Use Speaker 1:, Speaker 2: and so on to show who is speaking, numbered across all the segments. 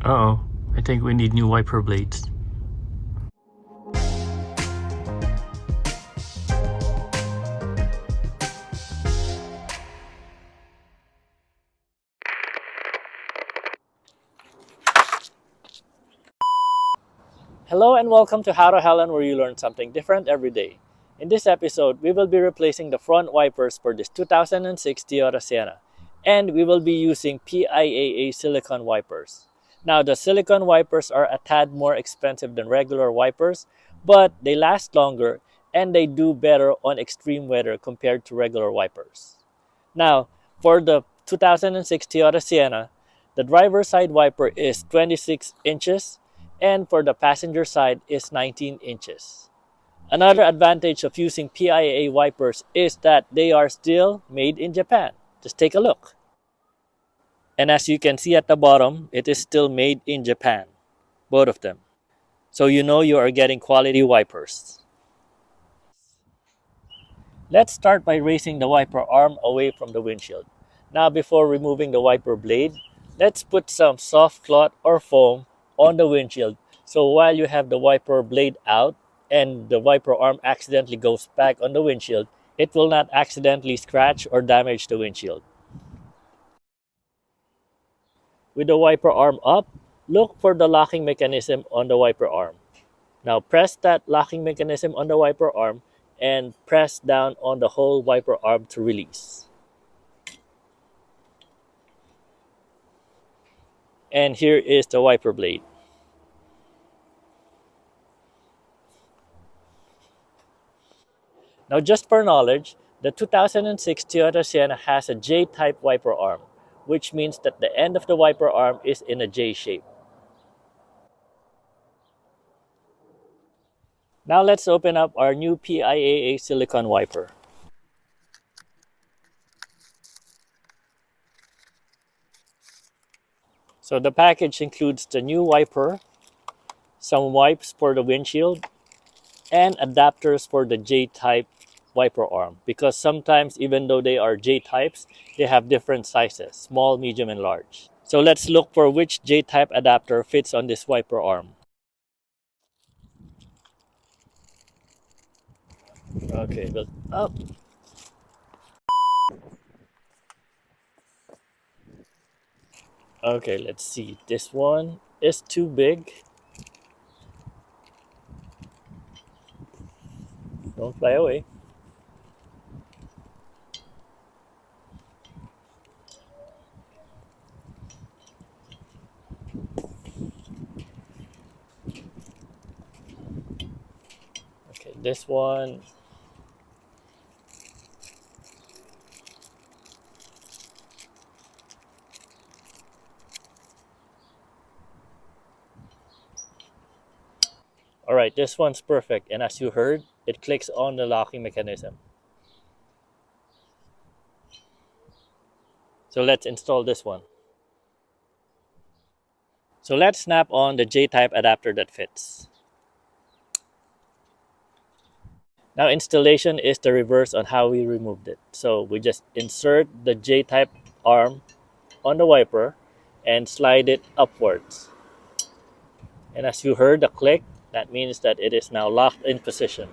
Speaker 1: Uh-oh, I think we need new wiper blades. Hello and welcome to How to Helen, where you learn something different every day. In this episode, we will be replacing the front wipers for this 2006 Toyota Sienna, and we will be using PIAA silicone wipers. Now, the silicone wipers are a tad more expensive than regular wipers, but they last longer and they do better on extreme weather compared to regular wipers. Now, for the 2006 Toyota Sienna, the driver's side wiper is 26 inches and for the passenger side is 19 inches. Another advantage of using PIAA wipers is that they are still made in Japan. Just take a look. And as you can see at the bottom, it is still made in Japan, both of them. So you know you are getting quality wipers. Let's start by raising the wiper arm away from the windshield. Now before removing the wiper blade, let's put some soft cloth or foam on the windshield. So while you have the wiper blade out and the wiper arm accidentally goes back on the windshield, it will not accidentally scratch or damage the windshield. With the wiper arm up, look for the locking mechanism on the wiper arm. Now press that locking mechanism on the wiper arm and press down on the whole wiper arm to release. And here is the wiper blade. Now just for knowledge, the 2006 Toyota Sienna has a J-type wiper arm, which means that the end of the wiper arm is in a J shape. Now let's open up our new PIAA silicone wiper. So the package includes the new wiper, some wipes for the windshield, and adapters for the J-type wiper arm, because sometimes even though they are J-types, they have different sizes, small, medium, and large. So let's look for which J-type adapter fits on this wiper arm. Okay, look up. Okay, let's see. This one is too big. Don't fly away. Okay, this one. All right, this one's perfect. And as you heard, it clicks on the locking mechanism. So let's install this one. So let's snap on the J-type adapter that fits. Now installation is the reverse on how we removed it. So we just insert the J-type arm on the wiper and slide it upwards. And as you heard the click, that means that it is now locked in position.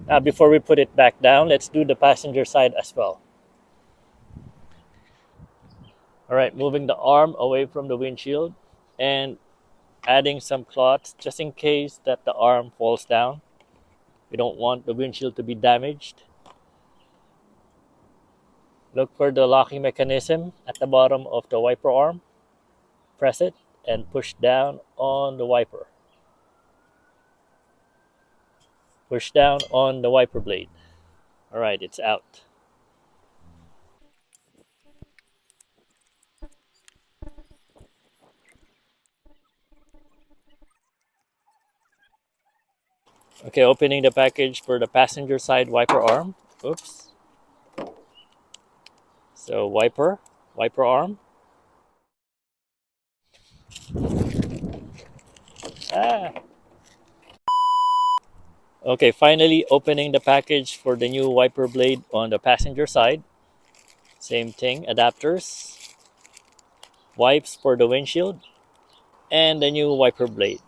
Speaker 1: Now before we put it back down, let's do the passenger side as well. All right, moving the arm away from the windshield and adding some cloths just in case that the arm falls down. We don't want the windshield to be damaged. Look for the locking mechanism at the bottom of the wiper arm. Press it and push down on the wiper. Push down on the wiper blade. All right, it's out. Okay, opening the package for the passenger side wiper arm. Oops. So wiper arm. Ah. Okay, finally opening the package for the new wiper blade on the passenger side. Same thing, adapters, wipes for the windshield, and the new wiper blade.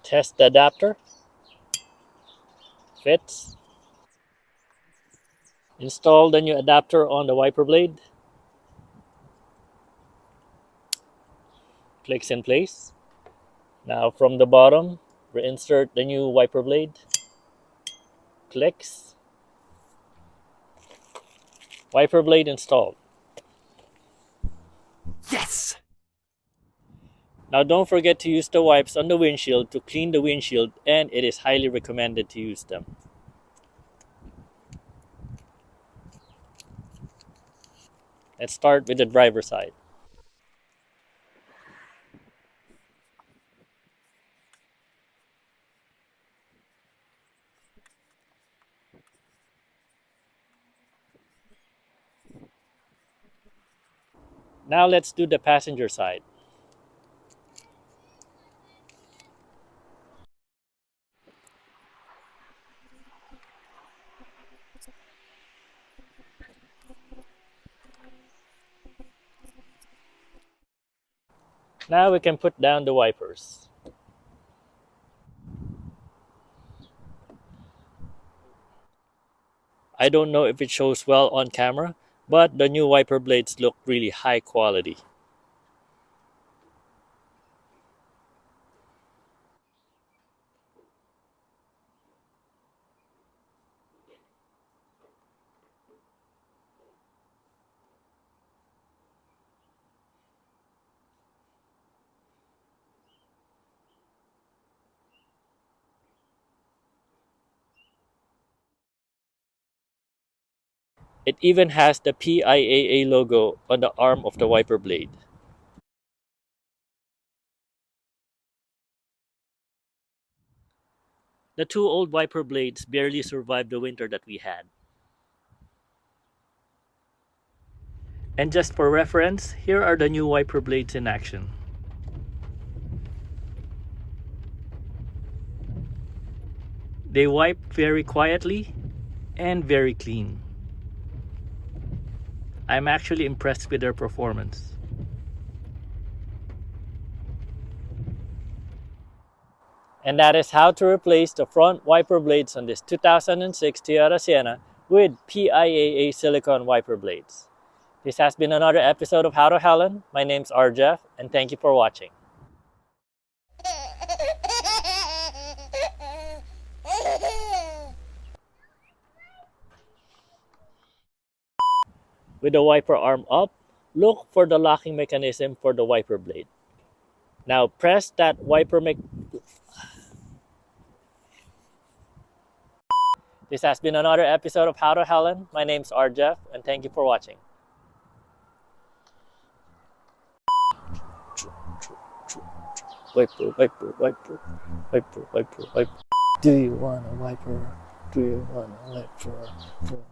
Speaker 1: Test the adapter, fits. Install the new adapter on the wiper blade, clicks in place. Now from the bottom, reinsert the new wiper blade, clicks, wiper blade installed.
Speaker 2: Yes!
Speaker 1: Now don't forget to use the wipes on the windshield to clean the windshield, and it is highly recommended to use them. Let's start with the driver's side. Now let's do the passenger side. Now we can put down the wipers. I don't know if it shows well on camera, but the new wiper blades look really high quality. It even has the PIAA logo on the arm of the wiper blade. The two old wiper blades barely survived the winter that we had. And just for reference, here are the new wiper blades in action. They wipe very quietly and very clean. I'm actually impressed with their performance. And that is how to replace the front wiper blades on this 2006 Toyota Sienna with PIAA silicone wiper blades. This has been another episode of How to Helen. My name's Jeff, and thank you for watching. With the wiper arm up, look for the locking mechanism for the wiper blade. Now press that This has been another episode of How to Helen. My name's Jeff, and thank you for watching. Wiper, wiper, wiper, wiper, wiper, wiper. Do you want a wiper? Do you want a wiper?